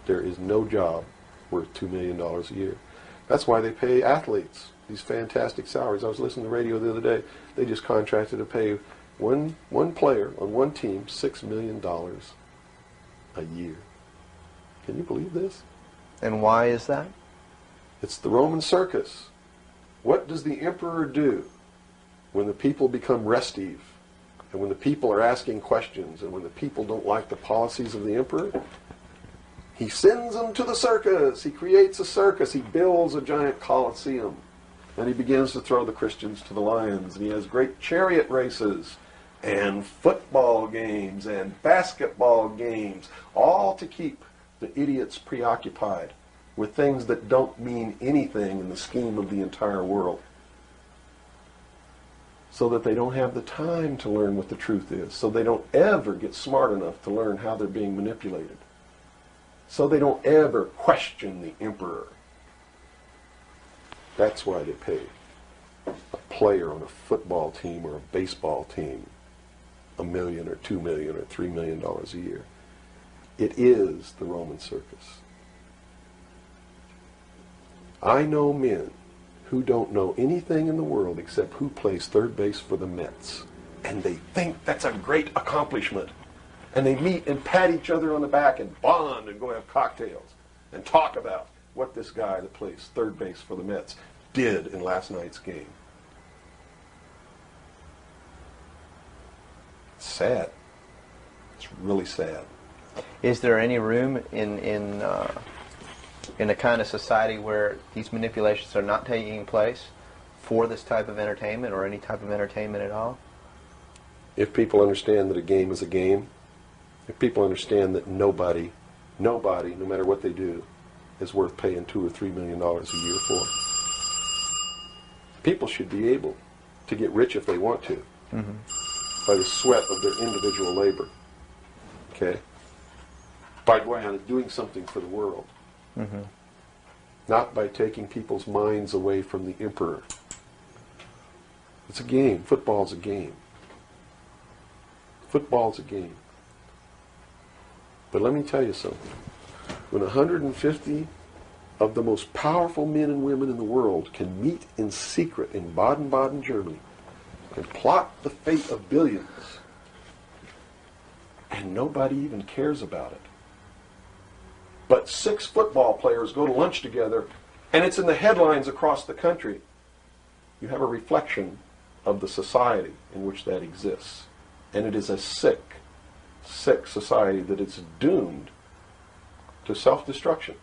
There is no job worth $2 million a year. That's why they pay athletes these fantastic salaries. I was listening to the radio the other day. They just contracted to pay one player on one team $6 million a year. Can you believe this? And why is that? It's the Roman circus. What does the emperor do when the people become restive, and when the people are asking questions, and when the people don't like the policies of the emperor? He sends them to the circus. He creates a circus. He builds a giant coliseum. And he begins to throw the Christians to the lions. And he has great chariot races and football games and basketball games, all to keep the idiots preoccupied with things that don't mean anything in the scheme of the entire world, so that they don't have the time to learn what the truth is, so they don't ever get smart enough to learn how they're being manipulated, so they don't ever question the emperor. That's why they pay a player on a football team or a baseball team $1 million or $2 million or $3 million a year. It is the Roman circus. I know men who don't know anything in the world except who plays third base for the Mets. And they think that's a great accomplishment. And they meet and pat each other on the back and bond and go have cocktails and talk about what this guy that plays third base for the Mets did in last night's game. It's sad. It's really sad. Is there any room in a kind of society where these manipulations are not taking place for this type of entertainment, or any type of entertainment at all? If people understand that a game is a game, if people understand that nobody, no matter what they do, is worth paying $2 or $3 million a year for, people should be able to get rich if they want to, by the sweat of their individual labor. Okay? By going out and doing something for the world. Not by taking people's minds away from the emperor. It's a game. Football's a game. Football's a game. But let me tell you something. When 150 of the most powerful men and women in the world can meet in secret in Baden-Baden, Germany, and plot the fate of billions, and nobody even cares about it, but 6 football players go to lunch together, and it's in the headlines across the country, you have a reflection of the society in which that exists. And it is a sick society that is doomed to self-destruction.